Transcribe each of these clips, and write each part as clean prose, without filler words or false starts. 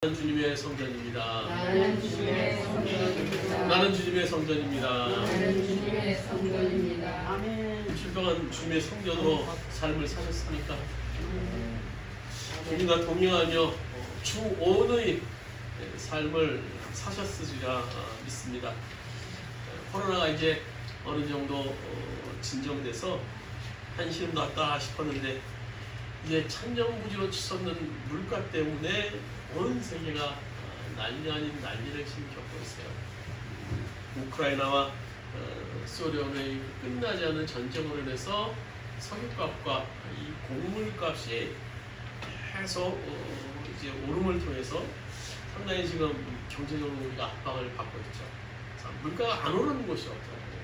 나는 주님의 성전입니다. 나는 주님의 성전입니다. 나는 주님의 성전입니다. 나는 주님의 성전입니다. 아멘. 일주일 동안 주님의 성전으로 삶을 사셨습니까? 주님과 동행하며 주 5의 삶을 사셨으리라 믿습니다. 코로나가 이제 어느 정도 진정돼서 한시름 났다 싶었는데 이제 천정부지로 치솟는 물가 때문에 온 세계가 난리 아닌 난리를 지금 겪고 있어요. 우크라이나와 소련의 끝나지 않은 전쟁으로 인해서 석유값과 이 곡물값이 계속 이제 오름을 통해서 상당히 지금 경제적으로 우리가 압박을 받고 있죠. 물가가 안 오르는 곳이 없더라고요.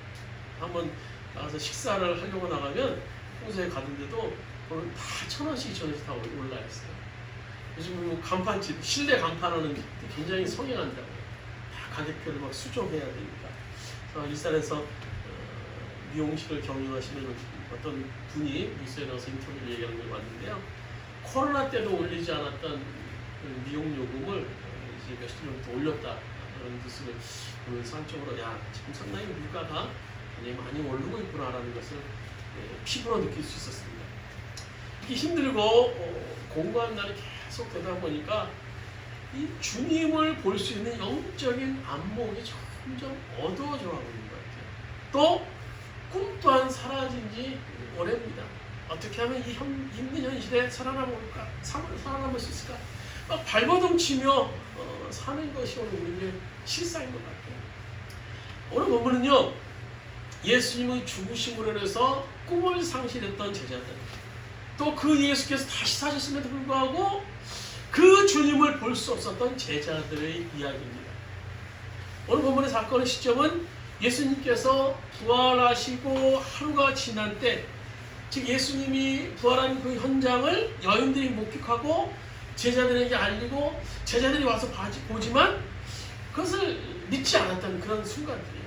한번 나가서 식사를 하려고 나가면 평소에 가는데도 오늘 다 1,000원씩 2,000원씩 다 올라 있어요. 요즘 간판집, 실내 간판하는 굉장히 성행한다고요. 다 가격표를 막 수정해야 되니까. 일산에서 미용실을 경영하시는 어떤 분이 뉴스에 나와서 인터뷰를 얘기하는 걸 봤는데요. 코로나 때도 올리지 않았던 미용 요금을 이제 며칠 전부터 올렸다. 그런 뉴스를 보면서 한쪽으로 지금 상당히 물가가 굉장히 많이 오르고 있구나라는 것을 피부로 느낄 수 있었습니다. 이렇게 힘들고 공부한 날이 계속 되다 보니까 이 주님을 볼 수 있는 영적인 안목이 점점 어두워져가고 있는 것 같아요. 또 꿈 또한 사라진 지 오래입니다. 어떻게 하면 이 힘든 현실에 살아남을 수 있을까? 막 발버둥 치며 사는 것이 오늘 우리의 실상인 것 같아요. 오늘 본문은요, 예수님의 죽으심으로 인해서 꿈을 상실했던 제자들, 또 그 예수께서 다시 사셨음에도 불구하고 그 주님을 볼 수 없었던 제자들의 이야기입니다. 오늘 본문의 사건의 시점은 예수님께서 부활하시고 하루가 지난 때, 즉 예수님이 부활한 그 현장을 여인들이 목격하고 제자들에게 알리고 제자들이 와서 보지만 그것을 믿지 않았다는 그런 순간들이에요.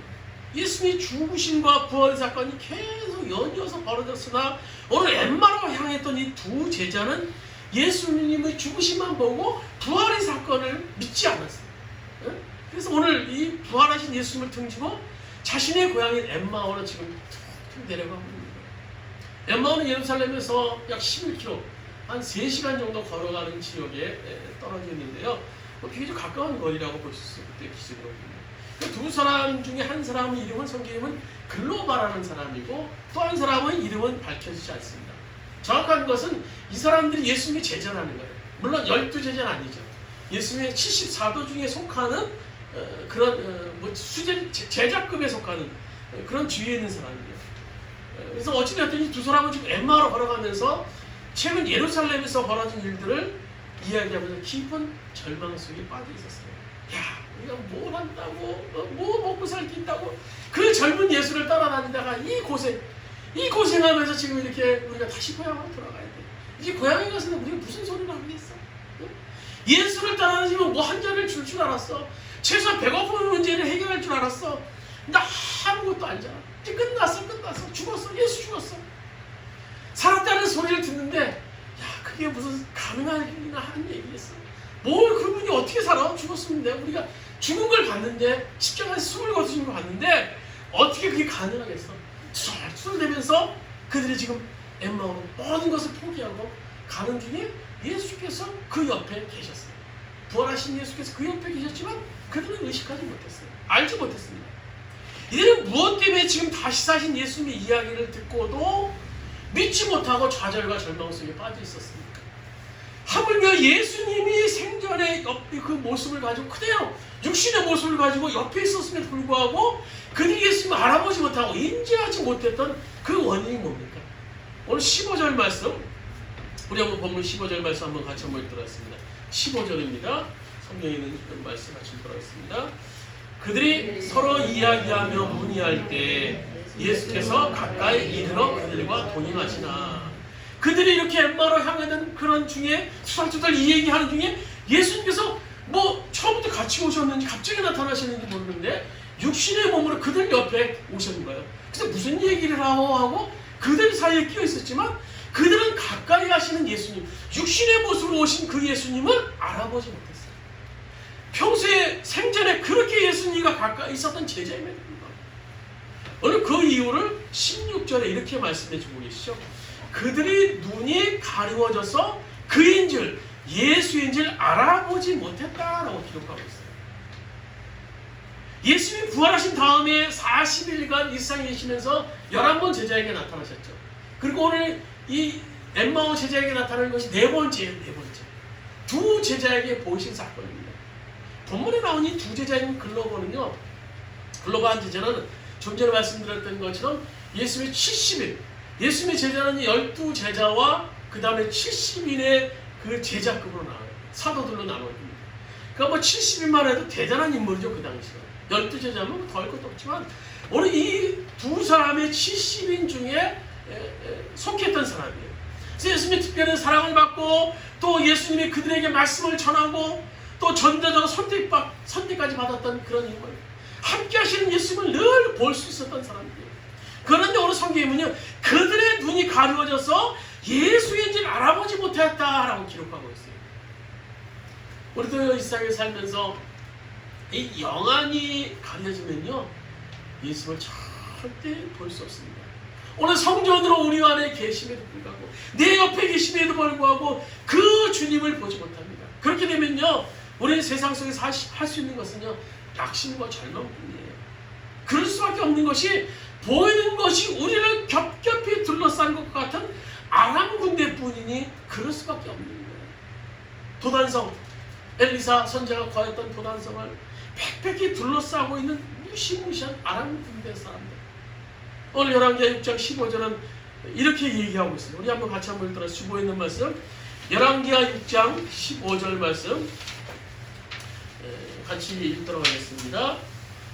예수님이 죽으심과 부활의 사건이 계속 연이어서 벌어졌으나 오늘 엠마오로 향했던 이 두 제자는 예수님의 죽으심만 보고 부활의 사건을 믿지 않았어요. 그래서 오늘 이 부활하신 예수님을 등지고 자신의 고향인 엠마오로 지금 툭툭 내려가고 있는 거예요. 엠마오는 예루살렘에서 약 11km, 한 3시간 정도 걸어가는 지역에 떨어져 있는데요. 비교적 가까운 거리라고 볼 수 있어요. 그때 기준으로. 두 사람 중에 한 사람의 이름은 성경에는 글로바라는 사람이고 또 한 사람의 이름은 밝혀지지 않습니다. 정확한 것은 이 사람들이 예수님의 제자라는 거예요. 물론 12제자는 아니죠. 예수님의 74도 중에 속하는 그런 제자급에 속하는 그런 주위에 있는 사람이에요. 그래서 어찌됐든 이 두 사람은 지금 엠마오로 걸어가면서 최근 예루살렘에서 벌어진 일들을 이야기하면서 깊은 절망 속에 빠져 있었어요. 우리가 뭘 한다고, 뭐 먹고 살기 있다고, 그 젊은 예수를 따라다니다가 이 고생하면서 지금 이렇게 우리가 다시 고향으로 돌아가야 돼. 이제 고향에 가서는 우리가 무슨 소리를 하겠어? 예수를 따라다니면 뭐 한 잔을 줄 줄 알았어. 최소한 배고픈 문제를 해결할 줄 알았어. 나 아무것도 아니잖아. 이제 끝났어. 죽었어. 예수 죽었어. 살았다는 소리를 듣는데, 그게 무슨 가능한 일이나 하는 얘기겠어. 뭘 그분이 어떻게 살아? 죽었는데 우리가 죽은 걸 봤는데, 십자가에서 숨을 거두신 걸 봤는데 어떻게 그게 가능하겠어? 투덜투덜대면서 그들이 지금 엠마오로 모든 것을 포기하고 가는 중에 예수께서 그 옆에 계셨어요. 부활하신 예수께서 그 옆에 계셨지만 그들은 의식하지 못했어요. 알지 못했습니다. 이들은 무엇 때문에 지금 다시 사신 예수님의 이야기를 듣고도 믿지 못하고 좌절과 절망 속에 빠져 있었습니까? 하물며 예수님이 생전에 그 모습을 가지고 그대로 육신의 모습을 가지고 옆에 있었음에도 불구하고 그들이 예수님을 알아보지 못하고 인지하지 못했던 그 원인이 뭡니까? 오늘 15절 말씀, 우리 한번 본문 15절 말씀 한번 같이 한번 읽도록 하겠습니다. 15절입니다. 성경에 있는 말씀 같이 읽도록 하겠습니다. 그들이 서로 이야기하며 문의할 때 예수께서 가까이 이르러 그들과 동행하시나. 그들이 이렇게 엠마오로 향하는 그런 중에 투덜투덜 이 얘기하는 중에 예수님께서 뭐 처음부터 같이 오셨는지 갑자기 나타나시는지 모르는데 육신의 몸으로 그들 옆에 오셨는 거예요. 그래서 무슨 얘기를 하고 그들 사이에 끼어 있었지만 그들은 가까이 하시는 예수님, 육신의 모습으로 오신 그 예수님을 알아보지 못했어요. 평소에 생전에 그렇게 예수님과 가까이 있었던 제자임에도 불구하고 오늘 그 이유를 16절에 이렇게 말씀해 주고 계시죠. 그들이 눈이 가리워져서 그인 줄 예수인 줄 알아보지 못했다라고 기록하고 있어요. 예수님이 부활하신 다음에 40일간 이 세상에 계시면서 11번 제자에게 나타나셨죠. 그리고 오늘 이 엠마오 제자에게 나타나는 것이 네 번째예요. 네 번째. 두 제자에게 보이신 사건입니다. 본문에 나온 이 두 제자인 글로버는요. 글로버한 제자는 좀 전에 말씀드렸던 것처럼 예수님의 70일, 예수님의 제자는 12제자와 그 다음에 70인의 그 제자급으로 나와요. 사도들로 나눠집니다. 그러니까 뭐 70인만 해도 대단한 인물이죠. 그 당시에. 12제자면 더 할 것도 없지만 오늘 이 두 사람의 70인 중에 속했던 사람이에요. 그래서 예수님의 특별한 사랑을 받고 또 예수님이 그들에게 말씀을 전하고 또 전자적으로 선택까지 받았던 그런 인물. 함께 하시는 예수님을 늘 볼 수 있었던 사람이에요. 그런데 오늘 성경에 보면 그들의 눈이 가려워져서 예수인지를 알아보지 못했다라고 기록하고 있어요. 우리도 이 세상에 살면서 이 영안이 가려지면요 예수를 절대 볼 수 없습니다. 오늘 성전으로 우리 안에 계심에도 불구하고 내 옆에 계심에도 불구하고 그 주님을 보지 못합니다. 그렇게 되면요 우리는 세상 속에서 할 수 있는 것은요 낙심과 절망뿐이에요. 그럴 수밖에 없는 것이 보이는 것이 우리를 겹겹이 둘러싼 것 같은 아람 군대뿐이니 그럴 수밖에 없는 거예요. 도단성 엘리사 선지자가 거했던 도단성을 빽빽히 둘러싸고 있는 무시무시한 아람 군대 사람들. 오늘 열왕기하 6장 15절은 이렇게 얘기하고 있습니다. 우리 한번 같이 한번 읽도록 주보에 있는 말씀 열왕기하 6장 15절 말씀 같이 읽도록 하겠습니다.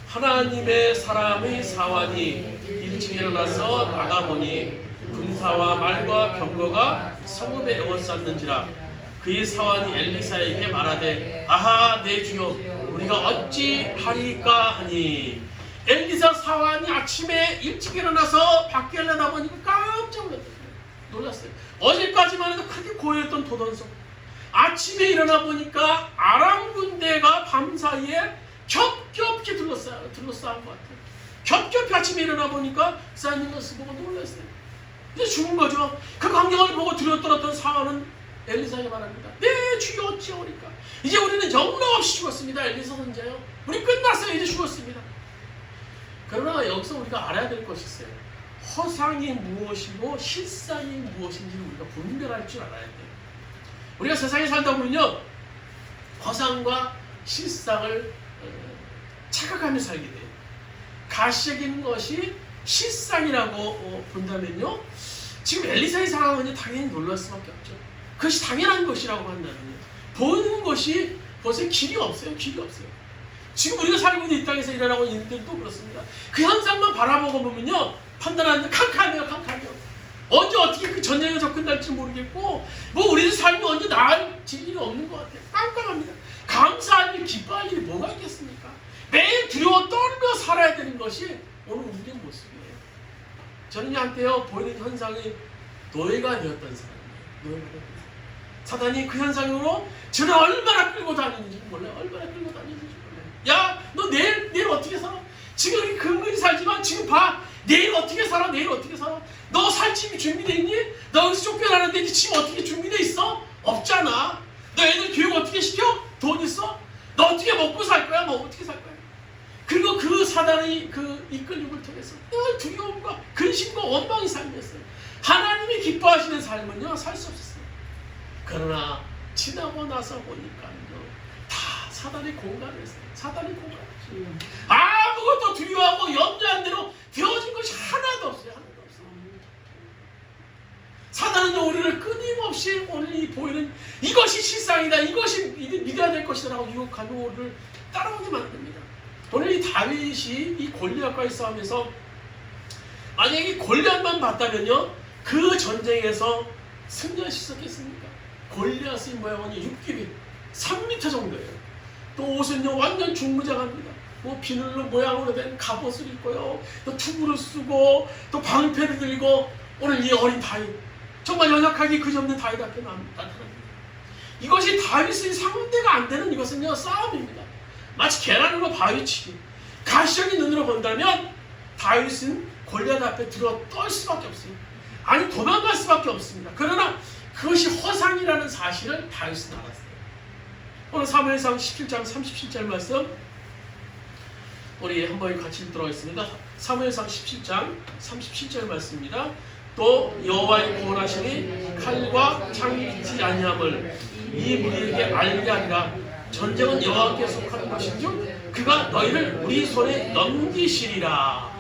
하나님의 사람의 사환이 일찍 일어나서 나가보니 군사와 말과 병거가 성읍에 에워쌌는지라. 그의 사환이 엘리사에게 말하되 아하 내 주여 우리가 어찌 하리까 하니. 엘리사 사환이 아침에 일찍 일어나서 밖에 내다보니까 깜짝 놀랐어요. 어제까지만 해도 크게 고요했던 도단성 아침에 일어나 보니까 아람 군대가 밤사이에 겹겹이 둘러싸은 것 같아요. 겹겹이 아침에 일어나 보니까 쌓이는 것을 보고 놀랐어요. 이제 죽은 거죠. 그 광경을 보고 두려웠던 사환은 엘리사에게 말합니다. 네 주여 어찌하오리까. 이제 우리는 영락없이 죽었습니다. 엘리사 선지자요. 우리 끝났어요. 이제 죽었습니다. 그러나 여기서 우리가 알아야 될 것이 있어요. 허상이 무엇이고 실상이 무엇인지를 우리가 분별할 줄 알아야 돼요. 우리가 세상에 살다 보면요 허상과 실상을 착각하며 살게 돼요. 가시적인 것이 실상이라고 본다면요 지금 엘리사의 상황은 당연히 놀랄 수밖에 없죠. 그것이 당연한 것이라고 한다면요 보이는 것이 벌써 길이 없어요. 길이 없어요. 지금 우리가 살고 있는 이 땅에서 일어나고 있는 일들도 그렇습니다. 그 현상만 바라보고 보면요 판단하는데 캄캄해요. 언제 어떻게 그 전쟁에 접근할지 모르겠고 뭐 우리들 삶이 언제 나아질 일이 없는 것 같아요. 깜깜합니다. 감사할 일, 기뻐할 일이 뭐가 있겠습니까? 매일 두려워 떨며 살아야 되는 것이 오늘 우리의 모습이에요. 저는 한때요 보이는 현상이 노예가 되었던 사람이에요. 사단이 그 현상으로 저를 얼마나 끌고 다니는지 몰라요. 얼마나 끌고 다니는지 몰라요. 야, 너 내일 어떻게 살아? 지금 이렇게 근근히 살지만 지금 봐. 내일 어떻게 살아? 내일 어떻게 살아? 너 살 집이 준비돼 있니? 너 여기서 쫓겨나는데 네 집 어떻게 준비돼 있어? 없잖아. 너 애들 교육 어떻게 시켜? 돈 있어? 너 어떻게 먹고 살 거야? 뭐 어떻게 살 거야? 그리고 그 사단의 그 이끌림을 통해서 늘 두려움과 근심과 원망이 삶이었어요. 하나님이 기뻐하시는 삶은요 살 수 없었어요. 그러나 지나고 나서 보니까요 다 사단의 공간을 했어요. 사단의 공간. 아무것도 두려워하고 염려한 대로 되어진 것이 하나도 없어요. 하나도 없어요. 사단은 우리를 끊임없이 오늘 이 보이는 이것이 실상이다. 이것이 믿어야 될 것이다라고 유혹하며 우리를 따라오게 만듭니다. 오늘 이 다윗이 이 골리앗과의 싸움에서 만약에 이 골리앗만 봤다면요 그 전쟁에서 승리할 수 있었겠습니까? 골리앗의 모양은 6규빗 3m 정도예요. 또 옷은요 완전 중무장합니다. 뭐 비늘로 모양으로 된 갑옷을 입고요, 또 투구를 쓰고 또 방패를 들고 오늘 이 어린 다윗 정말 연약하게 그지없는 다윗 앞에 나타납니다. 이것이 다윗의 상대가 안 되는 이것은요 싸움입니다. 마치 계란으로 바위치기. 가시적인 눈으로 본다면 다윗은 골리앗 앞에 들어 떨 수밖에 없어요. 아니 도망갈 수밖에 없습니다. 그러나 그것이 허상이라는 사실을 다윗은 알았어요. 오늘 사무엘상 17장 37절 말씀 우리 한번 같이 읽도록 하겠습니다. 사무엘상 17장 37절 말씀입니다. 또 여호와의 구원하심이 칼과 창이 있지 아니함을 이 무리에게 알게 하리라. 전쟁은 여호와께 속하는 것인즉 그가 너희를 우리 손에 넘기시리라.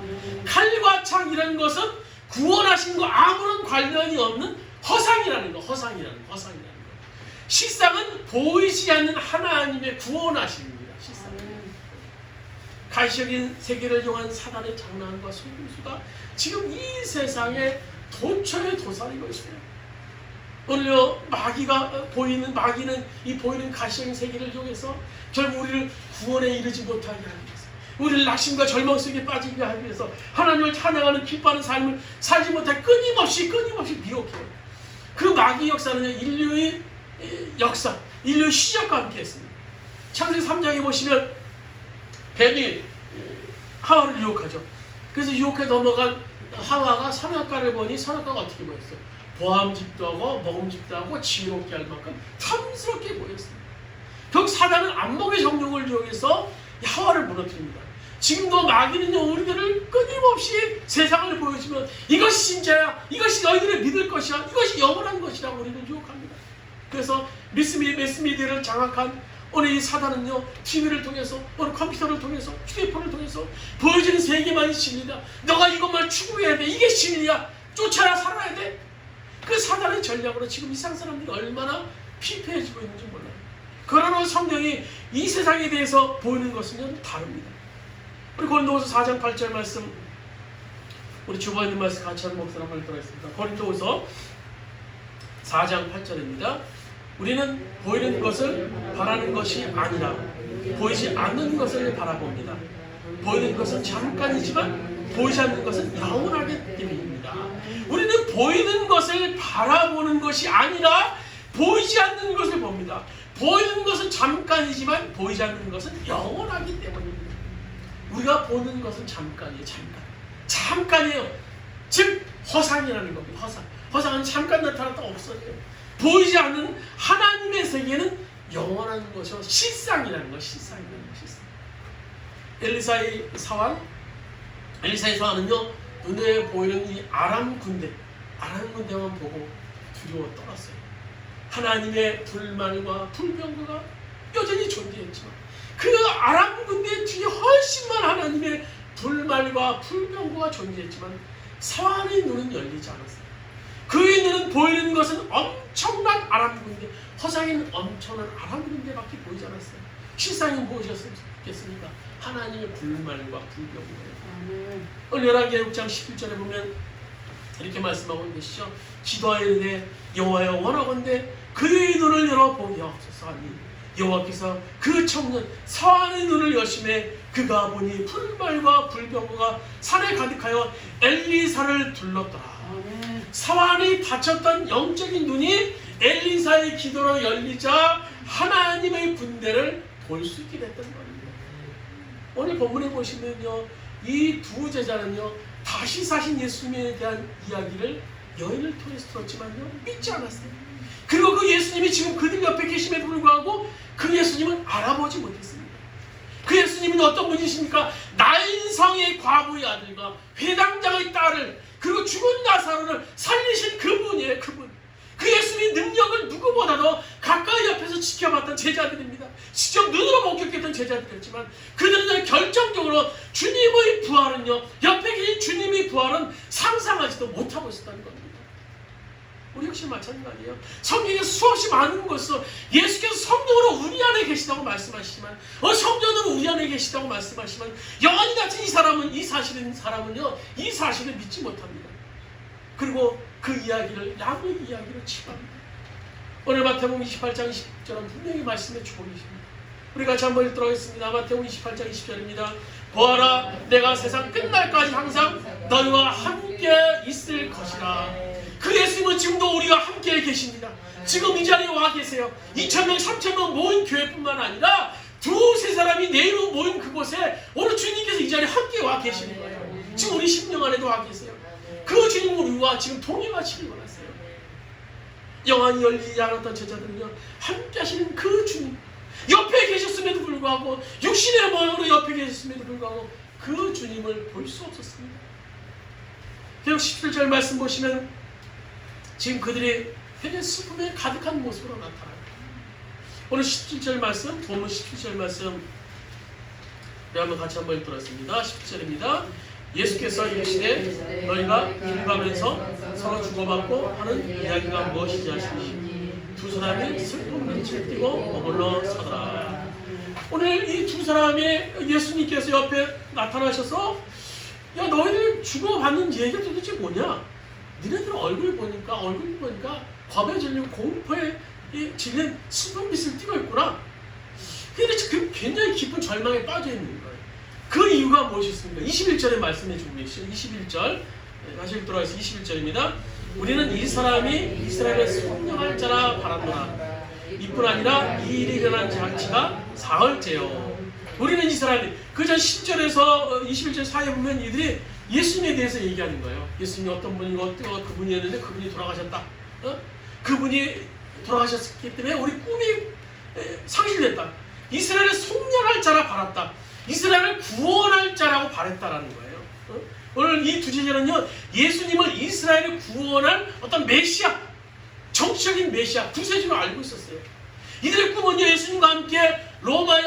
칼과 창이라는 것은 구원하신 거 아무런 관련이 없는 허상이라는 거. 허상이라는 거. 실상은 보이지 않는 하나님의 구원하심입니다. 실상은 가시적인 세계를 이용한 사단의 장난과 속임수가 지금 이 세상에 도처에 도사리고 있어요. 오늘요 마귀는 이 보이는 가시적인 세계를 이용해서 결국 우리를 구원에 이르지 못하게 하기 위해서, 우리를 낙심과 절망 속에 빠지게 하기 위해서 하나님을 찬양하는 기뻐하는 삶을 살지 못하게 끊임없이 미혹해요. 그 마귀 역사는 인류의 역사, 인류의 시작과 함께했습니다. 창세기 3장에 보시면 뱀이 하와를 유혹하죠. 그래서 유혹해 넘어간 하와가 선악과를 보니 선악과가 어떻게 보였어요? 보암직도 하고 먹음직도 하고 지혜롭게 할 만큼 탐스럽게 보였습니다. 결국 사단은 안목의 정욕을 이용해서 하와를 무너뜨립니다. 지금도 마귀는요, 우리들을 끊임없이 세상을 보여주면 이것이 진짜야, 이것이 너희들을 믿을 것이야, 이것이 영원한 것이라고 우리를 유혹합니다. 그래서 매스미디어를 장악한 오늘 이 사단은요, TV를 통해서, 오늘 컴퓨터를 통해서, 휴대폰을 통해서 보여주는 세계만이 진리다. 너가 이것만 추구해야 돼. 이게 진리야. 쫓아야 살아야 돼. 그 사단의 전략으로 지금 이상 사람들이 얼마나 피폐해지고 있는지 몰라요. 그러나 성경이 이 세상에 대해서 보이는 것은 다릅니다. 우리 고린도후서 4장 8절 말씀, 우리 주보에 말씀 같이 하는 목소리 한번 읽도록 하겠습니다. 고린도후서 4장 8절입니다. 우리는 보이는 것을 바라는 것이 아니라 보이지 않는 것을 바라봅니다. 보이는 것은 잠깐이지만 보이지 않는 것은 영원하기 때문입니다. 우리는 보이는 것을 바라보는 것이 아니라 보이지 않는 것을 봅니다. 보이는 것은 잠깐이지만 보이지 않는 것은 영원하기 때문입니다. 우리가 보는 것은 잠깐이에요. 잠깐이에요. 즉 허상이라는 겁니다. 허상은 잠깐 나타났다 없어져요. 보이지 않는 하나님의 세계는 영원한 것이요, 실상이라는 것. 실상. 엘리사의 사환은요, 눈에 보이는 이 아람 군대만 보고 두려워 떨었어요. 하나님의 불말과 불병거가 여전히 존재했지만 그 아람 군대 뒤에 훨씬 많은 하나님의 불말과 불병거가 존재했지만 사환의 눈은 열리지 않았어요. 그의 눈은 보이는 것은 엄청난 아람 군대, 허상에는 엄청난 아람 군대밖에 보이지 않았어요. 실상이 무엇이었겠습니까? 하나님의 불말과 불병거예요. 오늘 열왕기하 6장 11절에 보면 이렇게 말씀하고 계시죠. 기도하여 이르되 여호와여 원하건대 그의 눈을 열어보게 하옵소서 하니 여호와께서 그 청년 사환의 눈을 여심해 그가 보니 불말과 불병거가 산에 가득하여 엘리사를 둘렀더라. 사환이 닫혔던 영적인 눈이 엘리사의 기도로 열리자 하나님의 군대를 볼 수 있게 됐던 겁니다. 오늘 본문에 보시면요, 이 두 제자는요, 다시 사신 예수님에 대한 이야기를 여인을 통해서 들었지만요, 믿지 않았어요. 그리고 그 예수님이 지금 그들 옆에 계심에도 불구하고 그 예수님은 알아보지 못했습니다. 그 예수님은 어떤 분이십니까? 나인성의 과부의 아들과 회당장의 딸을, 그리고 죽은 나사로를 살리신 그분이에요. 그 예수님의 능력을 누구보다도 가까이 옆에서 지켜봤던 제자들입니다. 직접 눈으로 목격했던 제자들이었지만 그들은 결정적으로 주님의 부활은요, 옆에 계신 주님의 부활은 상상하지도 못하고 있었다는 겁니다. 우리 역시 마찬가지예요. 성경에 수없이 많은 곳에서 예수께서 성령으로 우리 안에 계시다고 말씀하시지만, 성전으로 우리 안에 계시다고 말씀하시지만, 영원히 갇힌 이 사람은요, 이 사실을 믿지 못합니다. 그리고 그 이야기를 야구의 이야기로 치부합니다. 오늘 마태복음 28장 20절은 분명히 말씀해 주고 계십니다. 우리 같이 한번 읽도록 하겠습니다. 마태복음 28장 20절입니다. 보아라, 내가 세상 끝날까지 항상 너희와 함께 있을 것이라. 그 예수님은 지금도 우리가 함께 계십니다. 지금 이 자리에 와 계세요. 2,000명, 3,000명 모인 교회뿐만 아니라 두세 사람이 내 곳에 오늘 주님께서 이 자리에 함께 와 계시는 거예요. 지금 우리 심령 안에도 와 계세요. 그 주님 우리와 지금 동행하시길 원하세요. 영안이 열리지 않았던 제자들은요, 함께 하시는 그 주님, 옆에 계셨음에도 불구하고, 육신의 모양으로 옆에 계셨음에도 불구하고 그 주님을 볼 수 없었습니다. 결국 17절 말씀 보시면 지금 그들이 굉장히 슬픔에 가득한 모습으로 나타나요. 오늘 17절 말씀, 본문 17절 말씀 우리 한번 같이 한번 읽도록습니다. 17절입니다. 예수께서 이르시되 너희가 일가면서 서로 주고받고 하는 이야기가 무엇이지 하시니 두 사람이 슬픈 빛을 띠고 머물러 서더라. 오늘 이 두 사람이 예수님께서 옆에 나타나셔서 야 너희들 주고받는 얘기가 도대체 뭐냐? 니네들 얼굴 보니까 겁에 질리고 공포에 질린 슬픈 빛을 띠고 있구나. 근데 그 굉장히 깊은 절망에 빠져 있는 거예요. 그 이유가 무엇이었습니까? 21절에 말씀해 주고 계시죠. 21절 다시 읽도록 하겠습니다. 21절입니다. 우리는 이 사람이 이스라엘을 성령할 자라 바랐노라. 이뿐 아니라 이 일이 일어난 장치가 사흘째요. 우리는 이 사람이 그 전 10절에서 21절 사이에 보면 이들이 예수님에 대해서 얘기하는 거예요. 예수님이 어떤 분이고 그분이었는데 그분이 돌아가셨다. 그분이 돌아가셨기 때문에 우리 꿈이 상실됐다. 이스라엘을 속량할 자라 바랐다. 이스라엘을 구원할 자라고 바랬다라는 거예요. 오늘 이 두 제자는요, 예수님을 이스라엘을 구원할 어떤 메시아, 정치적인 메시아, 구세주로 알고 있었어요. 이들의 꿈은요, 예수님과 함께 로마의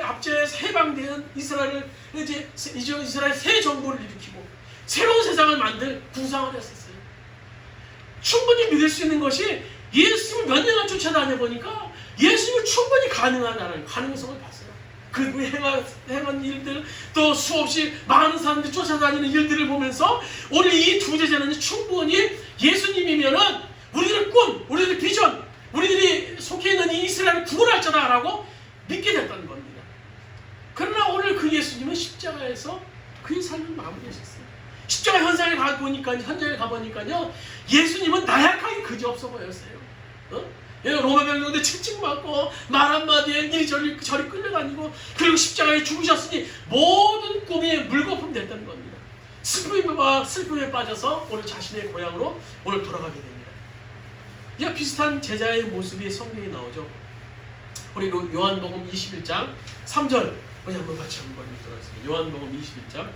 압제에서 해방되는 이스라엘 새 정부를 일으키고 새로운 세상을 만들 구상을 했었어요. 충분히 믿을 수 있는 것이 예수님을 몇 년간 쫓아다녀 보니까 예수님을 충분히 가능하다는 가능성을 봤어요. 그분이 행한 일들, 또 수없이 많은 사람들이 쫓아다니는 일들을 보면서 오늘 이 두 제자는 충분히 예수님이면은 우리들의 꿈, 우리들의 비전, 우리들이 속해 있는 이 이스라엘을 구원할 자다라고 믿게 됐다는 겁니다. 그러나 오늘 그 예수님은 십자가에서 그의 삶을 마무리하셨어요. 십자가 현장에 가보니까요, 예수님은 나약하게 그지없어 보였어요. 로마 병력인데 칙칙맞고 말 한마디에 이리저리 끌려다니고, 그리고 십자가에 죽으셨으니 모든 꿈이 물거품 됐다는 겁니다. 슬픔에 빠져서 오늘 자신의 고향으로 오늘 돌아가게 됩니다. 이와 비슷한 제자의 모습이 성경에 나오죠. 우리 요한복음 21장 3절 우리 한번 같이 한번 읽도록 하겠습니다. 요한복음 21장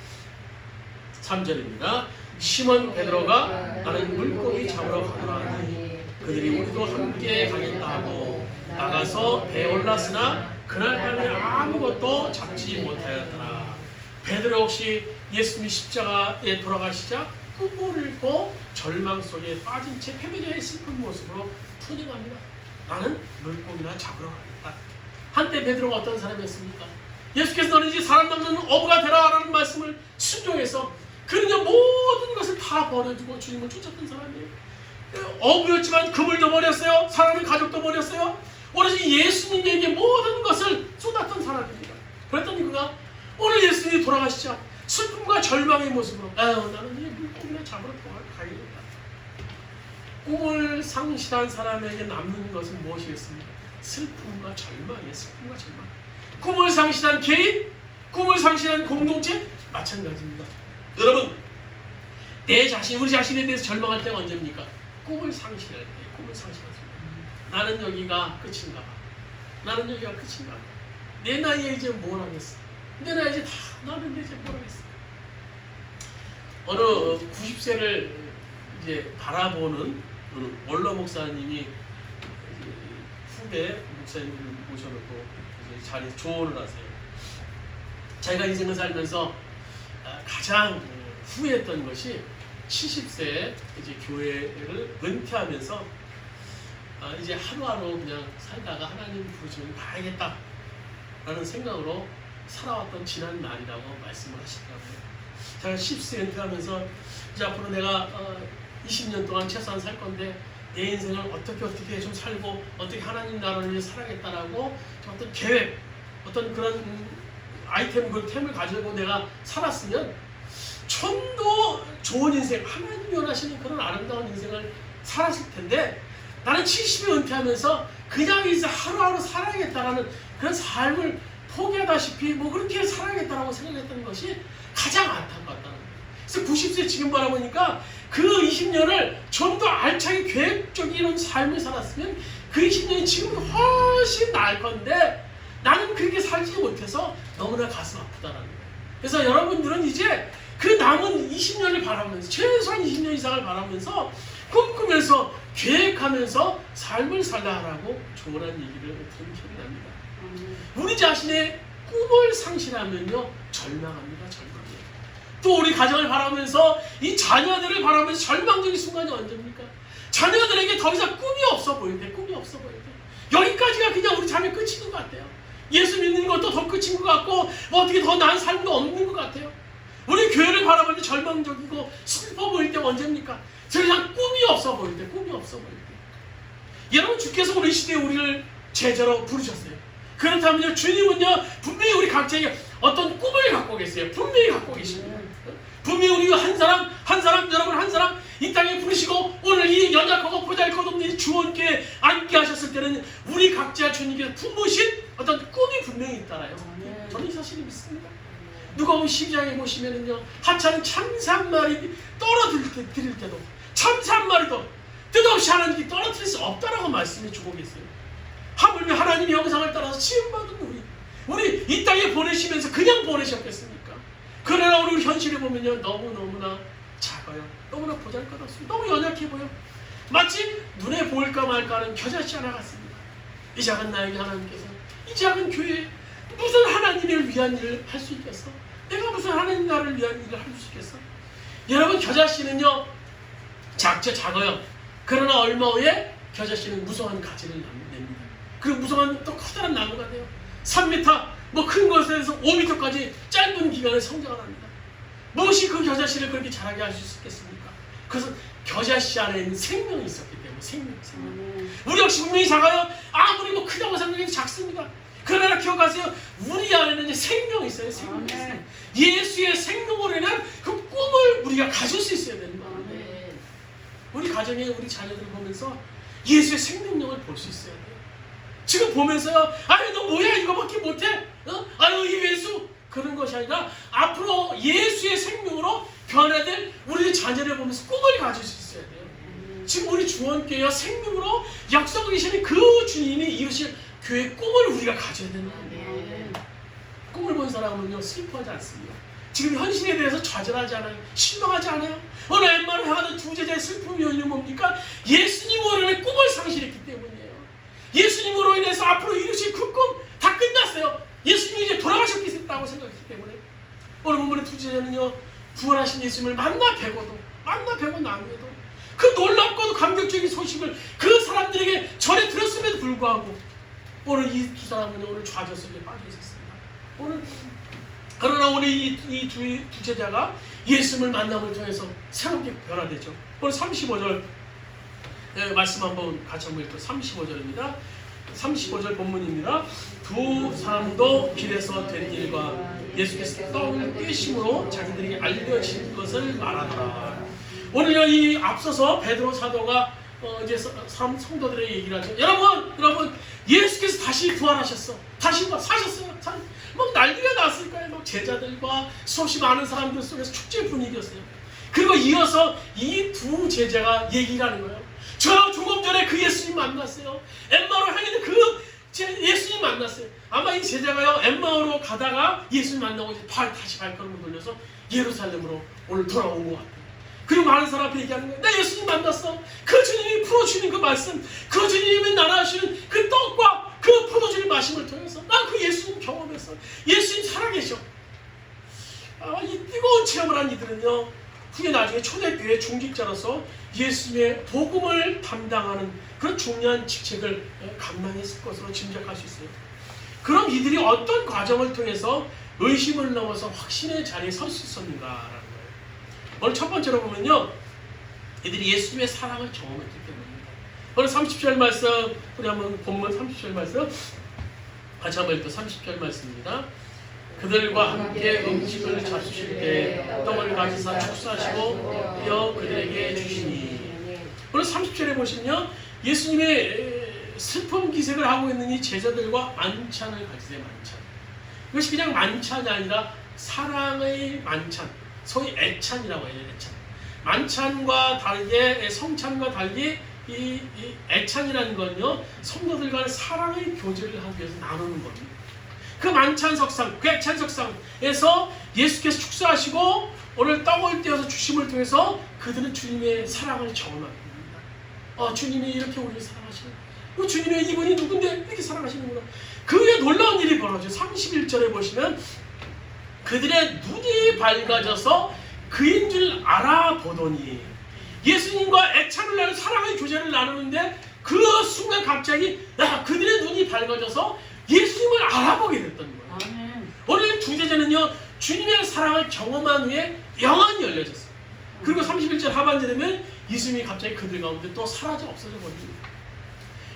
3절입니다. 시몬 베드로가 나는 물고기 잡으러 가노라 하니 그들이 우리도 함께 가겠다 하고 나가서 배에 올랐으나 그날 밤에 아무것도 잡지 못하였더라. 베드로 혹시 예수님이 십자가에 돌아가시자 꿈을 잃고 절망 속에 빠진 채 패배자의 슬픈 모습으로 투쟁합니다. 나는 물고기나 잡으러 가겠다. 한때 베드로가 어떤 사람이었습니까? 예수께서 너는 이제 사람 잡는 어부가 되라 라는 말씀을 순종해서 그는 모든 것을 다 버려두고 주님을 쫓았던 사람이에요. 어부였지만 그물도 버렸어요. 사람의 가족도 버렸어요. 오로지 예수님에게 모든 것을 쏟았던 사람입니다. 그랬더니 그가 오늘 예수님이 돌아가시자 슬픔과 절망의 모습으로 나는 이 물고기나 잡으러 가야겠다. 꿈을 상실한 사람에게 남는 것은 무엇이겠습니까? 슬픔과 절망이에요. 슬픔과 절망. 꿈을 상실한 개인, 꿈을 상실한 공동체 마찬가지입니다. 여러분, 우리 자신에 대해서 절망할 때가 언제입니까? 꿈을 상실할 때, 꿈을 상실하십니다. 나는 여기가 끝인가 봐. 나는 여기가 끝인가 봐. 내 나이에 이제 뭘 하겠어? 내 나이에 이제 나는 이제 뭘 하겠어? 어느 90세를 이제 바라보는 원로 목사님이 후배 목사님을 모셔놓고 자리에서 조언을 하세요. 자기가 인생을 살면서 가장 후회했던 것이 70세에 이제 교회를 은퇴하면서 이제 하루하루 그냥 살다가 하나님 부르시면 가야겠다 라는 생각으로 살아왔던 지난 날이라고 말씀을 하시더라고요. 제가 10세 은퇴하면서 이제 앞으로 내가 20년 동안 최소한 살 건데 내 인생을 어떻게 좀 살고 어떻게 하나님 나라를 위해 살아야겠다라고 어떤 계획, 어떤 그런 템을 가지고 내가 살았으면 좀 더 좋은 인생, 하나님이 원하시는 그런 아름다운 인생을 살았을 텐데 나는 70에 은퇴하면서 그냥 이제 하루하루 살아야겠다라는 그런 삶을 포기하다시피 뭐 그렇게 살아야겠다라고 생각했던 것이 가장 안타까웠다는 거예요. 그래서 90세 지금 바라보니까 그 20년을 좀 더 알차게 계획적인 삶을 살았으면 그 20년이 지금 훨씬 나을 건데 나는 그렇게 살지 못해서 너무나 가슴 아프다라는 거예요. 그래서 여러분들은 이제 그 남은 20년을 바라면서 최소한 20년 이상을 바라면서 꿈꾸면서 계획하면서 삶을 살라라고 조언한 얘기를 들은 기억이 납니다. 우리 자신의 꿈을 상실하면요 절망합니다. 절망해요. 또 우리 가정을 바라면서 이 자녀들을 바라면서 절망적인 순간이 언제입니까? 자녀들에게 더 이상 꿈이 없어 보일 때, 꿈이 없어 보일 때 여기까지가 그냥 우리 삶의 끝인 것 같아요. 예수 믿는 것도 더 끝인 것 같고 뭐 어떻게 더 나은 삶도 없는 것 같아요. 우리 교회를 바라볼 때 절망적이고 슬퍼 보일 때 언제입니까? 더 이상 꿈이 없어 보일 때, 꿈이 없어 보일 때. 여러분 주께서 우리 시대에 우리를 제자로 부르셨어요. 그렇다면요 주님은요 분명히 우리 각자에게 어떤 꿈을 갖고 계세요. 분명히 갖고 계십니다. 분명히 우리 한 사람 여러분 한 사람 이 땅에 부르시고 오늘 이 연약하고 보잘것없는 주원께 앉게 하셨을 때는 우리 각자 주님께서 품으신 어떤 꿈이 분명히 있다라요. 저는 이 사실을 믿습니다. 누가복음 12장에 보시면은요 하찮은 참새 한 마리 떨어뜨릴 때도 참새 한 마리도 뜻없이 하나님이 떨어뜨릴 수 없다라고 말씀해 주고 계세요. 하물며 하나님의 형상을 따라서 지음받은 우리 이 땅에 보내시면서 그냥 보내셨겠습니까? 그러나 우리 현실을 보면요 너무너무나 작아요. 너무나 보잘것없습니다. 너무 연약해 보여. 마치 눈에 보일까 말까 하는 겨자씨 하나 같습니다. 이 작은 나에게 하나님께서 이 작은 교회에 무슨 하나님을 위한 일을 할 수 있겠어? 내가 무슨 하나님 나라를 위한 일을 할 수 있겠어? 여러분 겨자씨는요 작아요. 그러나 얼마 후에 겨자씨는 무성한 가지를 냅니다. 그리고 무성한 또 커다란 나무가 돼요. 3m 뭐 큰 것에서 5m까지 짧은 기간에 성장을 합니다. 무엇이 그 겨자씨를 그렇게 자라게 할 수 있겠습니까? 그것은 겨자씨 안에 있는 생명이 있었기 때문에 생명. 우리 역시 분명히 작아요. 아무리 뭐 크다고 생각해도 작습니다. 그러나 기억하세요. 우리 안에는 이제 생명이 있어요. 생명이 있어요. 예수의 생명으로 인한 그 꿈을 우리가 가질 수 있어야 되는 거예요. 우리 가정에 우리 자녀들 보면서 예수의 생명력을 볼 수 있어야 돼요. 지금 보면서요. 아니 너 뭐야 이거밖에 못해? 아유 이 예수 그런 것이 아니라 앞으로 예수의 생명으로 변화될 우리 자녀를 보면서 꿈을 가질 수 있어야 돼요. 지금 우리 주원교회와 생명으로 역사하고 계시는 그 주님이 이루실 교회 꿈을 우리가 가져야 되는 거예요. 꿈을 본 사람은요 슬퍼하지 않습니다. 지금 현실에 대해서 좌절하지 않아요. 실망하지 않아요. 오늘 엠마를 향하는 두 제자의 슬픔의 요인은 뭡니까? 예수님으로 인해 꿈을 상실했기 때문이에요. 예수님으로 인해서 앞으로 이루실 그 꿈 다 끝났어요. 예수님이 이제 돌아가셨다고 생각했기 때문에 오늘 본문의 두 제자는요 부활하신 예수님을 만나 뵈고 난 후에도 그 놀랍고도 감격적인 소식을 그 사람들에게 전해 들었음에도 불구하고 오늘 이 두 사람은 오늘 좌절 속에 빠져 있었습니다. 그러나 오늘 이 두 제자가 예수님을 만남을 통해서 새롭게 변화되죠. 오늘 35절 말씀 한번 같이 한번 읽고 35절입니다. 35절 본문입니다. 두 사람도 길에서 된 일과 예수께서 떡을 꿰심으로 자기들에게 알려진 것을 말하더라. 오늘요 이 앞서서 베드로 사도가 이제 성도들에게 얘기를 하죠. 여러분 예수께서 다시 부활하셨어. 다시 사셨어요. 막 난리가 났을 거예요. 막 제자들과 수없이 많은 사람들 속에서 축제 분위기였어요. 그리고 이어서 이 두 제자가 얘기를 하는 거예요. 저 조금 전에 그 예수님 만났어요. 엠마오로 향해는 그 예수님 만났어요. 아마 이 제자가요 엠마오로 가다가 예수님 만나고 이제 다시 발걸음을 돌려서 예루살렘으로 오늘 돌아온 것 같아요. 그리고 많은 사람 앞에 얘기하는 거예요. 나 예수님 만났어. 그 주님이 풀어주는 그 말씀, 그 주님이 나눠주시는 그 떡과 그 포도주를 마심을 통해서 나 그 예수님 경험했어. 예수님 살아계셔. 이 뜨거운 체험을 한 이들은요 후에 나중에 초대교회 중직자로서 예수님의 복음을 담당하는 그런 중요한 직책을 감당했을 것으로 짐작할 수 있어요. 그럼 이들이 어떤 과정을 통해서 의심을 넘어서 확신의 자리에 설 수 있었는가라는 거예요. 오늘 첫 번째로 보면요 이들이 예수님의 사랑을 경험했기 때문입니다. 오늘 30절 말씀 우리 한번 본문 30절 말씀 같이 한번 읽고 30절 말씀입니다. 그들과 함께 음식을 잡수실 때 떡을 가지사 축사하시고 떼어 그들에게 주시니. 오늘 30절에 보시면 예수님의 슬픔 기색을 하고 있는 이 제자들과 만찬을 가지세요. 만찬. 그것이 그냥 만찬이 아니라 사랑의 만찬, 소위 애찬이라고 해요. 애찬. 만찬과 다르게, 성찬과 달리 이 애찬이라는 건요, 성도들과의 사랑의 교제를 하기 위해서 나누는 겁니다. 그 만찬석상, 그 애찬석상에서 예수께서 축사하시고 오늘 떡을 떼어서 주심을 통해서 그들은 주님의 사랑을 경험합니다. 주님이 이렇게 우리를 사랑하시는, 주님의 이분이 누군데 이렇게 사랑하시는구나. 그 후에 놀라운 일이 벌어져요. 31절에 보시면 그들의 눈이 밝아져서 그인 줄 알아보더니, 예수님과 애찬을 나누는 사랑의 교제를 나누는데 그 순간 갑자기 그들의 눈이 밝아져서 예수님을 알아보게 됐던 거예요. 아멘. 오늘 두 제자는요, 주님의 사랑을 경험한 후에 영안이 열려졌어요. 그리고 31절 하반절에 되면 예수님이 갑자기 그들 가운데 또 사라져 없어져 버립니다.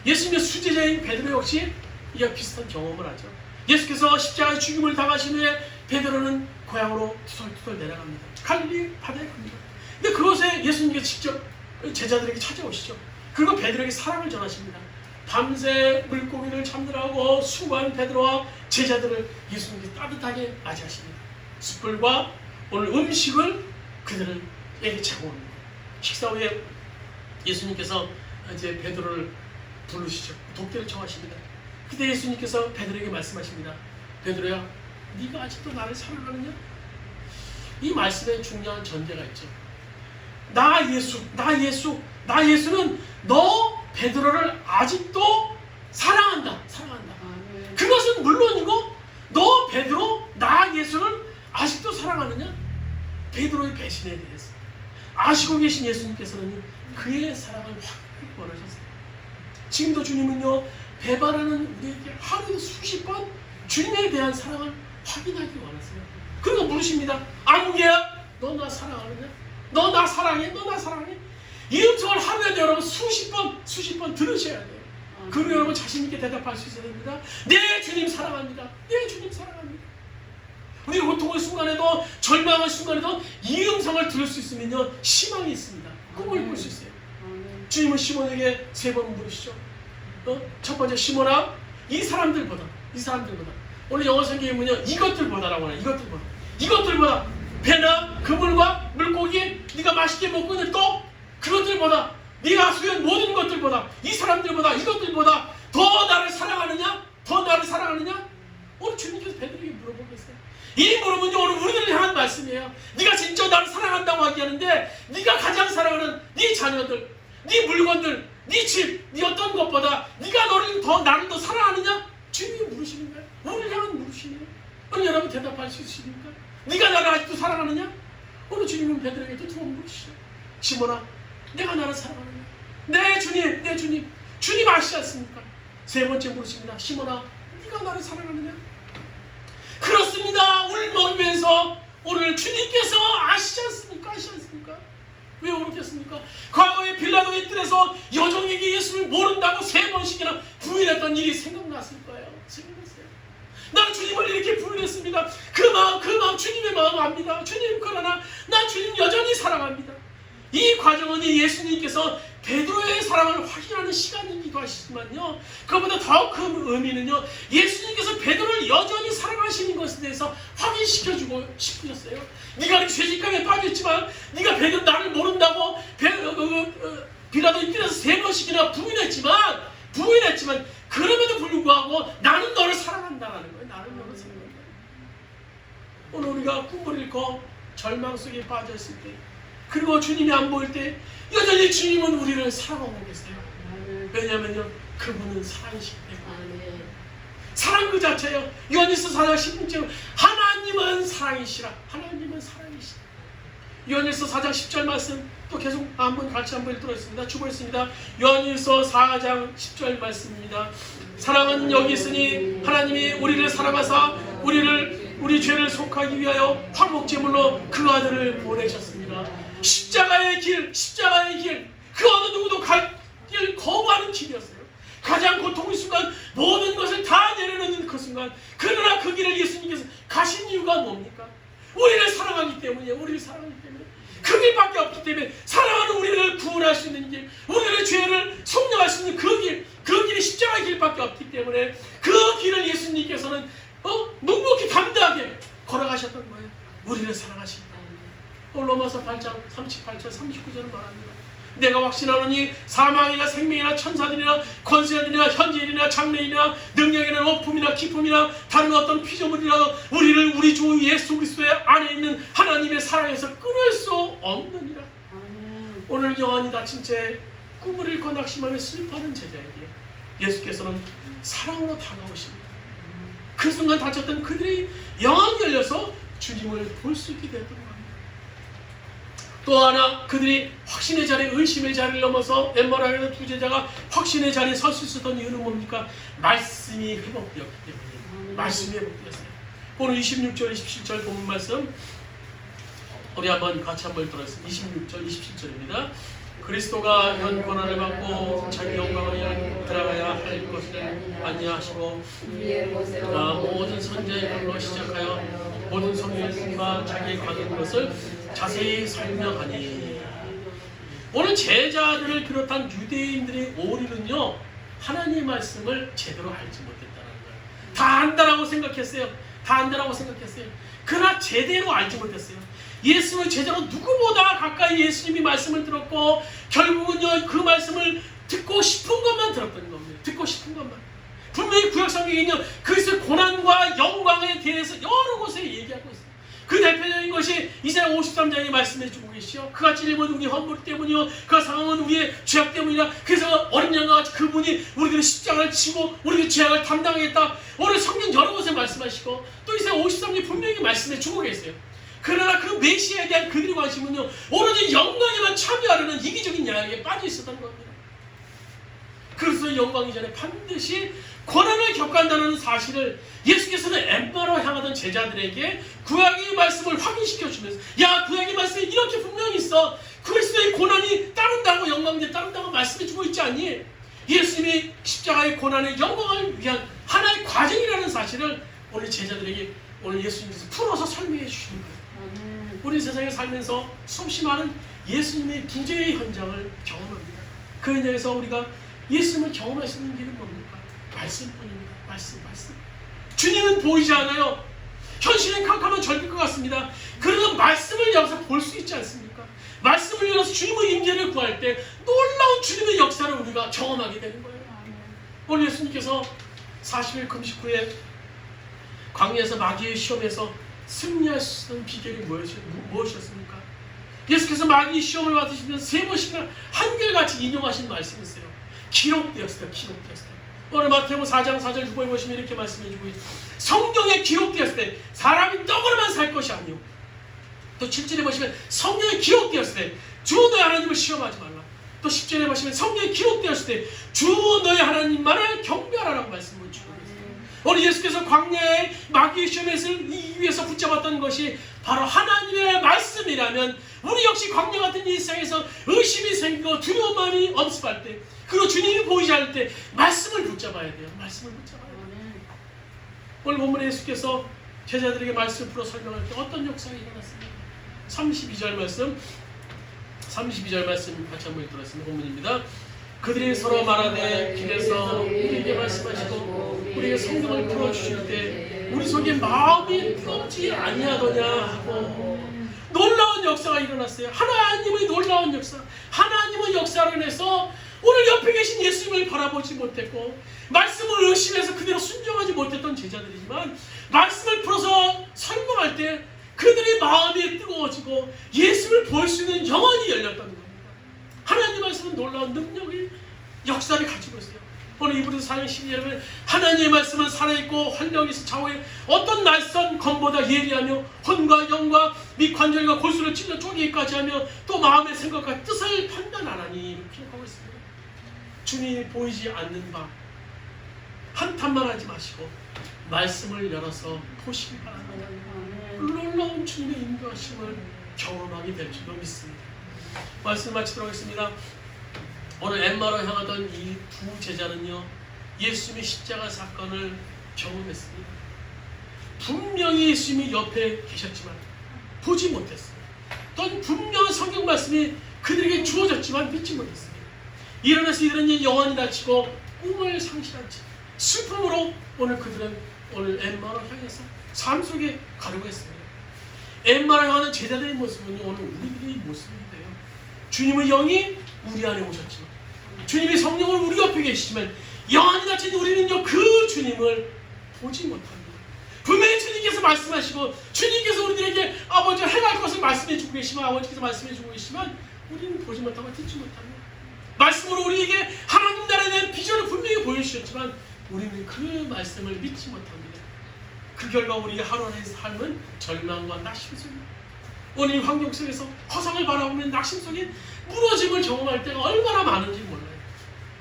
예수님의 수제자인 베드로 역시 이와 비슷한 경험을 하죠. 예수께서 십자가의 죽임을 당하신 후에 베드로는 고향으로 투덜투덜 내려갑니다. 갈릴리 바다에 갑니다. 근데 그곳에 예수님께서 직접 제자들에게 찾아오시죠. 그리고 베드로에게 사랑을 전하십니다. 밤새 물고기를 잡느라고 수고한 베드로와 제자들을 예수님께서 따뜻하게 맞이하십니다. 숯불과 오늘 음식을 그들에게 제공합니다. 식사 후에 예수님께서 이제 베드로를 부르시죠. 독대를 청하십니다. 그때 예수님께서 베드로에게 말씀하십니다. 베드로야, 네가 아직도 나를 사랑하느냐? 이 말씀에 중요한 전제가 있죠. 나 예수는 너 베드로를 아직도 사랑한다. 아멘. 그것은 물론이고, 너 베드로 나 예수를 아직도 사랑하느냐? 베드로의 배신에 대해서 아시고 계신 예수님께서는 그의 사랑을 확인하기 원하셨어요. 지금도 주님은요, 배반하는 우리에게 하루에 수십 번 주님에 대한 사랑을 확인하기 원하세요. 그리고 물으십니다. 안개야, 너 나 사랑하느냐? 너 나 사랑해? 너 나 사랑해? 이 음성을 하루에도 여러분 수십 번 들으셔야 돼요. 그리고 여러분 자신있게 대답할 수 있어야 됩니다. 네, 주님 사랑합니다. 네, 주님 사랑합니다. 우리 고통의 순간에도, 절망의 순간에도 이 음성을 들을 수 있으면요, 희망이 있습니다. 꿈을 꿀 수 있어요. 주님은 시몬에게 3번 물으시죠. 첫 번째, 시몬아, 이 사람들보다 오늘 영어 성경에 보면 이것들보다라고 하나요. 이것들보다 배나 그물과 물고기 네가 맛있게 먹고 있는 또 그것들보다, 네가 수여한 모든 것들보다, 이 사람들보다, 이것들보다 더 나를 사랑하느냐? 오늘 주님께서 베드로에게 물어보겠어요. 이 물음은요, 오늘 우리들을 향한 말씀이에요. 네가 진짜 나를 사랑한다고 하기하는데 네가 가장 사랑하는 네 자녀들, 네 물건들, 네 집, 네 어떤 것보다 네가 나를 더 사랑하느냐? 주님이 물으시는 거예요. 우리를 향한 물으시네요. 오늘 여러분 대답할 수 있으십니까? 네가 나를 아직도 사랑하느냐? 오늘 주님은 베드로에게 또 2번 물으시죠. 시몬아, 내가 나를 사랑하느냐? 네 주님. 주님 아시지 않습니까? 3번째 물으십니다. 시몬아, 네가 나를 사랑하느냐? 그렇습니다. 울먹이면서 오늘 주님께서 아시지 않습니까? 왜 그렇겠습니까? 과거에 빌라도의 뜰에서 여종에게 예수를 모른다고 3번씩이나 부인했던 일이 생각났을 거예요. 나는 주님을 이렇게 부인했습니다. 그 마음 주님의 마음 압니다. 주님, 그러나 난 주님 여전히 사랑합니다. 이 과정은 예수님께서 베드로의 사랑을 확인하는 시간이기도 하시지만요, 그것보다 더 큰 의미는요, 예수님께서 베드로를 여전히 사랑하시는 것에 대해서 확인시켜주고 싶으셨어요. 네가 이렇게 죄직감에 빠졌지만, 네가 베드로 나를 모른다고 빌라도 입길에서 3번씩이나 부인했지만 그럼에도 불구하고 나는 너를 사랑한다라는 거예요. 오늘 우리가 꿈을 잃고 절망 속에 빠져있을 때, 그리고 주님이 안 보일 때 여전히 주님은 우리를 사랑하고 계세요. 왜냐하면요, 그분은 사랑이시기 때문에. 사랑 그 자체예요. 요한일서 4장 16절, 하나님은 사랑이시라. 요한일서 4장 10절 말씀 또 계속 같이 한번 읽도록 하겠습니다. 주보했습니다. 요한일서 4장 10절 말씀입니다. 사랑은 여기 있으니 하나님이 우리를 사랑하사 우리 죄를 속하기 위하여 화목제물로 그 아들을 보내셨습니다. 십자가의 길, 그 어느 누구도 갈 길 거부하는 길이었어요. 가장 고통의 순간, 모든 것을 다 내려놓는 그 순간, 그러나 그 길을 예수님께서 가신 이유가 뭡니까? 우리를 사랑하기 때문에. 그 길밖에 없기 때문에, 사랑하는 우리를 구원할 수 있는 길, 우리의 죄를 속량할 수 있는 그 길이 십자가의 길밖에 없기 때문에 그 길을 예수님께서는 묵묵히 사랑하셨던 거예요. 우리를 사랑하십니다. 로마서 8장 38절 39절은 말합니다. 내가 확신하노니 사망이나 생명이나 천사들이나 권세들이나 현재일이나 장래일이나 능력이나 높음이나 기쁨이나 다른 어떤 피조물이나 우리를 우리 주 예수 그리스도의 안에 있는 하나님의 사랑에서 끊을 수 없느니라. 오늘 영안이 다친 채 꿈을 잃고 낙심하며 슬퍼하는 제자에게 예수께서는 사랑으로 다가오십니다. 그 순간 다쳤던 그들의 영안이 열려서 주님을 볼 수 있게 되었던 겁니다. 또 하나 그들이 확신의 자리, 의심의 자리를 넘어서 엠마라는 두 제자가 확신의 자리에 설 수 있었던 이유는 뭡니까? 말씀이 회복되었기 때문에. 말씀이 회복되었어요. 오늘 26절, 27절 본문 말씀 우리 같이 한번 들어보겠습니다. 26절, 27절입니다. 그리스도가 현 권한을 받고 자기 영광을 들어가야 할 것을 안니하시고 모든 선지자의 글로 시작하여 모든 성령과 자기의 관한 것을 자세히 설명하니. 오늘 제자들을 비롯한 유대인들의 오류는요, 하나님의 말씀을 제대로 알지 못했다는 거예요. 다 안다라고 생각했어요. 그러나 제대로 알지 못했어요. 예수의 제자로 누구보다 가까이 예수님이 말씀을 들었고 결국은요 그 말씀을 듣고 싶은 것만 들었던 겁니다. 듣고 싶은 것만. 분명히 구약성경에는요 그리스도의 고난과 영광에 대해서 여러 곳에 얘기하고 있어요. 그 대표적인 것이 이사야 53장에 말씀해주고 계시죠. 그가 찔림은 우리 허물 때문이요 그가 상함은 우리의 죄악 때문이라. 그래서 어린 양과 같이 그분이 우리들의 십자가를 지고 우리의 죄악을 담당하겠다. 오늘 성경 여러 곳에 말씀하시고 또 이사야 53장에 분명히 말씀해주고 계세요. 그러나 그 메시아에 대한 그들의 관심은요 오로지 영광에만 참여하려는 이기적인 양에게 빠져 있었던 겁니다. 그래서 영광 이전에 반드시 고난을 겪는다는 사실을 예수께서는 엠마로 향하던 제자들에게 구약의 말씀을 확인시켜 주면서 야 구약의 말씀에 이렇게 분명히 있어. 그리스도의 고난이 따른다고 영광에 따른다고 말씀해 주고 있지 않니? 예수님이 십자가의 고난의 영광을 위한 하나의 과정이라는 사실을 오늘 제자들에게 오늘 예수님께서 풀어서 설명해 주시는 거예요. 우리 세상에 살면서 수없이 많은 예수님의 기적의 현장을 경험합니다. 그 현장에서 우리가 예수님을 경험할 수 있는 길은 뭡니까? 말씀뿐입니다. 말씀. 주님은 보이지 않아요. 현실은 캄캄한 절벽 것 같습니다. 그러나 말씀을 여기서 볼 수 있지 않습니까? 말씀을 열어서 주님의 임재를 구할 때 놀라운 주님의 역사를 우리가 경험하게 되는 거예요. 오늘 예수님께서 40일 금식 후에 광야에서 마귀의 시험에서 승리할 수 있는 비결이 무엇이었습니까? 예수께서 마귀의 시험을 받으시면서 3번씩이나 한결같이 인용하신 말씀이 있어요. 기록되었어요. 오늘 마태복음 4장 4절 6번에 보시면 이렇게 말씀해주고 있어요. 성경에 기록되었을 때 사람이 떡으로만 살 것이 아니오. 또 7절에 보시면 성경에 기록되었을 때 주 너의 하나님을 시험하지 말라. 또 10절에 보시면 성경에 기록되었을 때 주 너의 하나님만을 경배하라라고 말씀을 주고 있어요. 오늘 예수께서 광야의 마귀의 시험에서 위에서 붙잡았던 것이 바로 하나님의 말씀이라면 우리 역시 광야 같은 이 세상에서 의심이 생기고 두려움만이 엄습할 때 그리고 주님이 보이지 않을 때 말씀을 붙잡아야 돼요. 오늘 본문에 예수께서 제자들에게 말씀을 풀어 설명할 때 어떤 역사가 일어났습니까? 32절 말씀 같이 한번 읽도록 본문입니다. 그들이 서로 말하되 길에서 우리에게 말씀하시고 우리에게 성경을 풀어주실 때 우리 속에 마음이 뜨겁지 아니하더냐 하고 놀라운 역사가 일어났어요. 하나님의 놀라운 역사, 하나님의 역사로 인해서 오늘 옆에 계신 예수님을 바라보지 못했고 말씀을 의심해서 그대로 순종하지 못했던 제자들이지만 말씀을 풀어서 설명할 때 그들의 마음이 뜨거워지고 예수를 볼 수 있는 영혼이 열렸다는 겁니다. 하나님 말씀은 놀라운 능력이 역사를 가지고 있어요. 오늘 이브리서 4장 12절에 하나님의 말씀은 살아있고 활력이 있어 좌우에 어떤 낯선 검보다 예리하며 혼과 영과 및 관절과 골수를 찔러 쪼개기까지 하며 또 마음의 생각과 뜻을 판단하나니 이렇게 하고 있습니다. 주님이 보이지 않는 바 한탄만 하지 마시고 말씀을 열어서 보시기 바랍니다. 놀라운 주님의 인도하심을 경험하게 될 줄로 믿습니다. 말씀 마치도록 하겠습니다. 오늘 엠마로 향하던 이 두 제자는요 예수님의 십자가 사건을 경험했습니다. 분명히 예수님이 옆에 계셨지만 보지 못했어요. 또 분명한 성경 말씀이 그들에게 주어졌지만 믿지 못했습니다. 일어나서 이들은 영혼이 다치고 꿈을 상실한 채 슬픔으로 오늘 그들은 오늘 엠마로 향해서 삶 속에 가려고 했습니다. 엠마를 하는 제자들의 모습은 오늘 우리들의 모습인데요. 주님의 영이 우리 안에 오셨지만, 주님의 성령을 우리 옆에 계시지만 영안이 닫힌 우리는요 그 주님을 보지 못합니다. 분명히 주님께서 말씀하시고 주님께서 우리들에게 아버지 행할 것을 말씀해주고 계시면, 아버지께서 말씀해주고 계시지만 우리는 보지 못하고 듣지 못합니다. 말씀으로 우리에게 하나님 나라에 대한 비전을 분명히 보여주셨지만 우리는 그 말씀을 믿지 못합니다. 그 결과 우리의 하루하루의 삶은 절망과 낙심 속입니다. 오늘 이 환경 속에서 허상을 바라보면 낙심 속에 무너짐을 경험할 때가 얼마나 많은지 몰라요.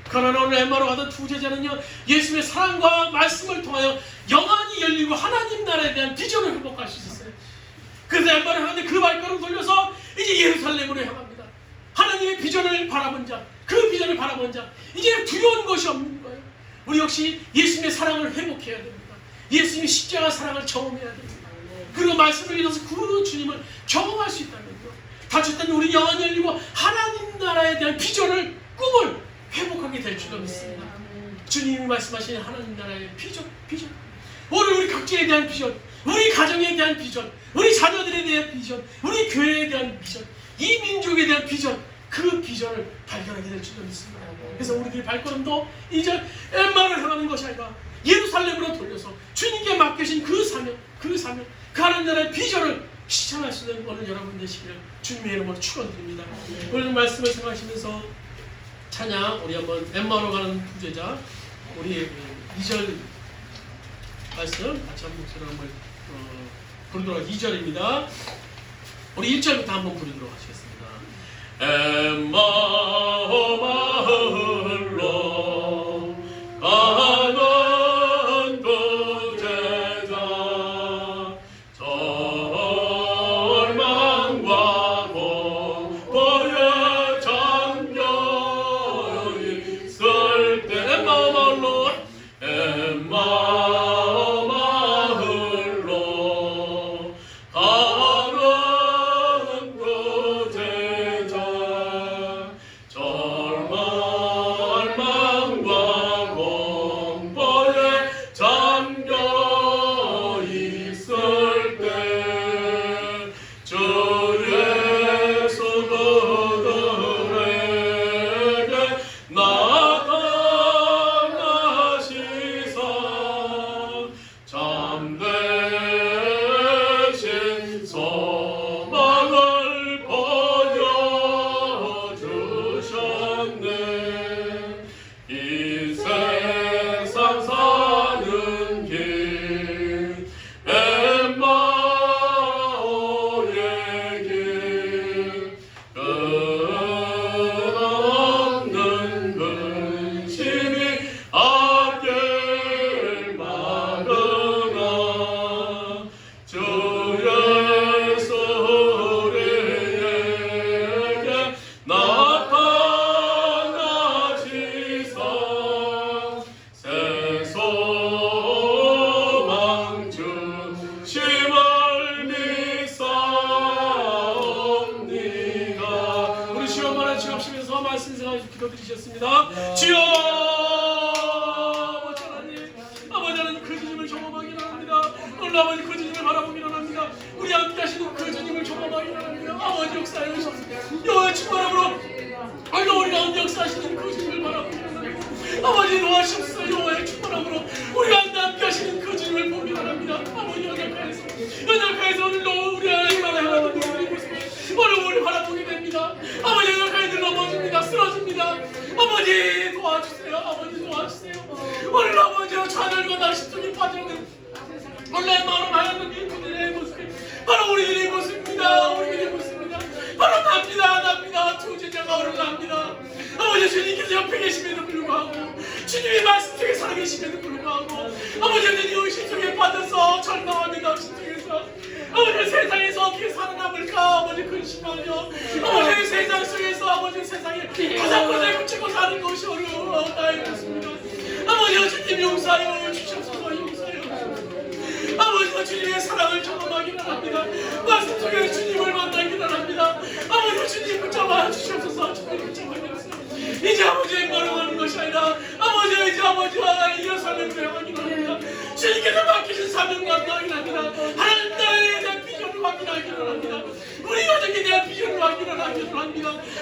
그러나 오늘 엠마로 가던 두 제자는요 예수의 사랑과 말씀을 통하여 영안이 열리고 하나님 나라에 대한 비전을 회복할 수 있었어요. 그래서 엠마를 하는데 그 발걸음 돌려서 이제 예루살렘으로 향합니다. 하나님의 비전을 바라본 자, 그 비전을 바라본 자, 이제 두려운 것이 없는 거예요. 우리 역시 예수님의 사랑을 회복해야 됩니다. 예수님의 십자가 사랑을 경험해야 됩니다. 그리고 말씀을 읽어서 그 주님을 경험할 수 있다면요, 다쳤다면 우리 영안이 열리고 하나님 나라에 대한 비전을, 꿈을 회복하게 될 줄로 믿습니다. 주님이 말씀하신 하나님 나라의 비전. 오늘 우리 각자에 대한 비전, 우리 가정에 대한 비전, 우리 자녀들에 대한 비전, 우리 교회에 대한 비전, 이 민족에 대한 비전, 그 비전을 발견하게 될 줄로 믿습니다. 그래서 우리들의 발걸음도 이제 엠마를 향하는 것이 아니라 예루살렘으로 돌려서 주님께 맡겨진 그 사명, 그 하나님 나라의 비전을 실천할 수 있는 오늘 여러분 되시기를 주님의 이름으로 축원드립니다. 오늘 말씀을 생각하시면서 찬양 우리 한번 엠마로 가는 부제자 우리 2절 말씀 같이 한번 목소리로 한번 부르도록 2절입니다. 우리 1절부터 한번 부르도록 하시겠습니다. 엠마 마을로 가는 부제자 절망과 공포에 잠겨 있을 때 엠마 마을로 기도드리셨습니다. 주여 아버지 하나님, 아버지 하나님 그 주님을 경험하기 원합니다. 오늘 아버지 그 주님을 바라보기 원합니다. 우리 함께 하시는 그 주님을 경험하기 원합니다. 아버지 역사해 주셔서 여호와의 충만함으로 오늘 우리 가운데 역사하시는 그 주님을 바라보기 원합니다. 아버지 도와주옵소서. 여호와의 충만함으로 우리 가운데 함께 하시는 그 주님을 보기 원합니다. 아버지 연약하에서 오늘도 우리 하나님만을 향하는 우리의 모습을 오늘 우리 바라보게 됩니다. 아버지 연약하에 넘어집니다. 쓰러집니다. 아버지 도와주세요. 아버지 도와주세요. 오늘 아버지와 좌절과 낙심속에 빠져있는 원래 마음 하였던 이 그들의 모습, 바로 우리들의 모습입니다. 우리들의 모습입니다. 바로 납니다. 두 제자가 오르납니다. 아버지 주님께서 옆에 계심에도 불구하고, 주님의 말씀 속에 살아계심에도 불구하고, 아버지 하나님 의심 속에 빠져서 절망합니다. 의심 속에서 아버지 세상에서 어떻게 살아남을까 아버지 근심하며, 아버지 세상 속에서 아버지 세상에 바삭바삭 붙이고 사는 것이 어려웠습니다. 아버지 주님 용서하여 주시옵소서. 아버지가 주님의 사랑을 경험하기를 합니다. 말씀 속에 주님을 만나기를 합니다. 아버지 주님 붙잡아 주시옵소서. 주님 붙잡아 주시옵소서. 이제 아버지의 걸어가는 것이 아니라 아버지 이제 아버지와 예루살렘을 향하기를 합니다. 주님께서 맡기신 사명을 감당하기를 합니다. 하나님 나라에 대한 비전을 확인하기를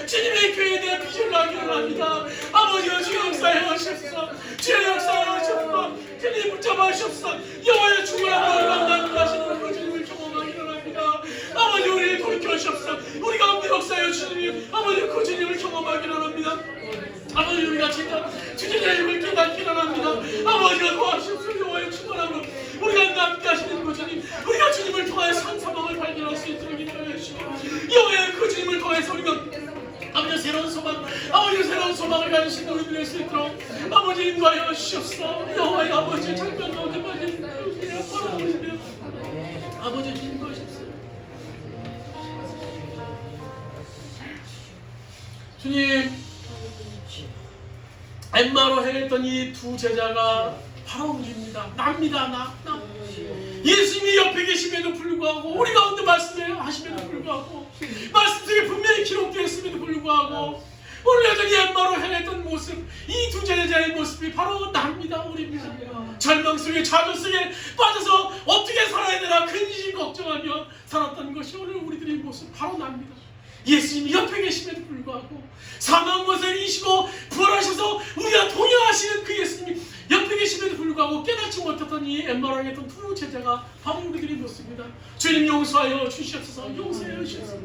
주님의 교회에 대한 비전을 하기를 합니다. 아버지여 주의 역사하시옵소서. 주의 역사하시옵소서. 주님 붙잡아주시옵소서. 여호와의 충만한 너희와 함께 하시는 그 주님을 경험하기를 합니다. 아버지 우리를 돌이켜주시옵소서. 우리 가운데 역사하여 주님 아버지 그 주님을 경험하기를 합니다. 아버지 우리가 진짜 주님의 힘을 깨닫기를 합니다. 아버지가 도와주시옵소서. 여호와의 충만함으로 우리가 함께 하시는 그 주님, 우리가 주님을 통하여 산사방을 발견할 수 있도록 인도하여 주시고 여호와의 그 주님을 통해서 우리가 아버지 새로운 소망, 아버지 새로운 소망을 가지신 우리들 될 수 있도록 아버지 인도하여 주시옵소서. 여호와의 아버지 장면 가운데 빠진 우리를 바라보시며 아버지 인도하십시오. 주님, 엠마로 행했던 이 두 제자가 바로 우리입니다. 납니다. 나. 예수님이 옆에 계심에도 불구하고 우리 가운데 말씀을 하심에도 불구하고 말씀 속에 분명히 기록되어 있음에도 불구하고 오늘 여전히 엠마로 행했던 모습, 이 두 제자의 모습이 바로 납니다. 우리입니다. 절망 속에 좌절 속에 빠져서 어떻게 살아야 되나 근심 걱정하며 살았던 것이 오늘 우리들의 모습 바로 납니다. 예수님이 옆에 계심에도 불구하고 사망 것을 이기시고 부활하셔서 우리가 동행하시는 그 예수님이 옆에 계심에도 불구하고 깨닫지 못했던 이 엠마로 행했던 두 제자가 바로 우리들의 모습입니다. 주님 용서하여 주시옵소서. 용서하여 주시옵소서.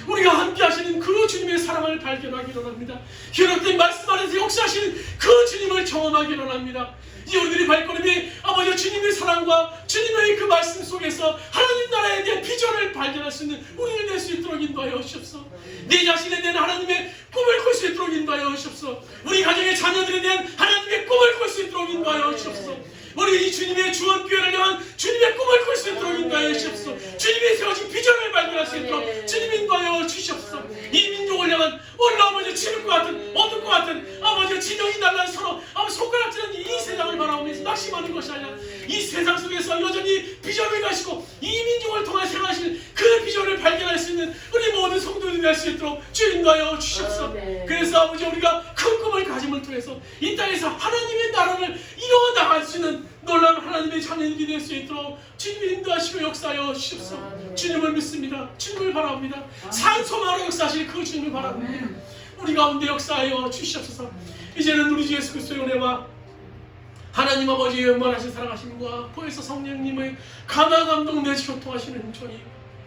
우리가 함께 하시는 그 주님의 사랑을 발견하기로 합니다. 기록된 말씀 안에서 역사하시는 그 주님을 경험하기로 합니다. 이 우리들의 발걸음이 아버지 주님의 사랑과 주님의 그 말씀 속에서 하나님 나라에 대한 비전을 발견할 수 있는 우리를 낼 수 있도록 인도하여 주시옵소서. 내 자신에 대한 하나님의 꿈을 꿀 수 있도록 인도하여 주시옵소서. 우리 가정의 자녀들에 대한 하나님의 꿈을 꿀 수 있도록 인도하여 주시옵소서. 우리 이 주님의 주원교회를 향한 주님의 꿈을 꿀 수 있도록 인도하여 주시옵소서. 주님의 세워진 비전을 발견할 수 있도록 주님 인도하여 주시옵소서. 이 민족을 향한 오늘 아버지 지름과 같은 어둠과 같은 아버지 진영이 날라 서로 아버지 손가락질하는 이 세상을 바라보면서 낙심하는 것이 아니라 이 세상 속에서 여전히 비전을 가시고 이 민족을 통해 생하시는 그 비전을 발견할 수 있는 우리 모든 성도들이 될 수 있도록 주 인도하여 주시옵소서. 그래서 아버지 우리가 큰 꿈을 가짐을 통해서 이 땅에서 하나님의 나라를 이루어 나갈 수 있는 놀라운 하나님의 자녀들이 될 수 있도록 주님이 인도하시고 역사하여 주시옵소서. 주님을 믿습니다. 주님을 바랍니다. 산소망으로 역사하실 그 주님을 바랍니다. 우리 가운데 역사하여 주시옵소서. 이제는 우리 주 예수 그리스도의 은혜와 하나님 아버지의 영원하신 사랑하심과 보혜사 성령님의 감화 감동 내시 교통하시는 은총이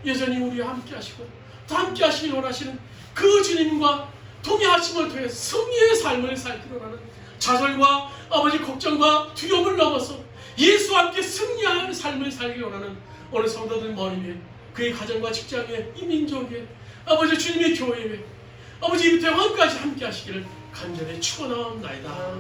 여전히 우리와 함께 하시고 또 함께 하시기 원하시는 그 주님과 동행하심을 통해 승리의 삶을 살기로 하는 좌절과 아버지 걱정과 두려움을 넘어서 예수와 함께 승리하는 삶을 살기 원하는 오늘 성도들 머리 위에 그의 가정과 직장에 이 민족 위에 아버지 주님의 교회 위에 아버지 이부터 영원까지 함께 하시기를 간절히 축원하옵나이다.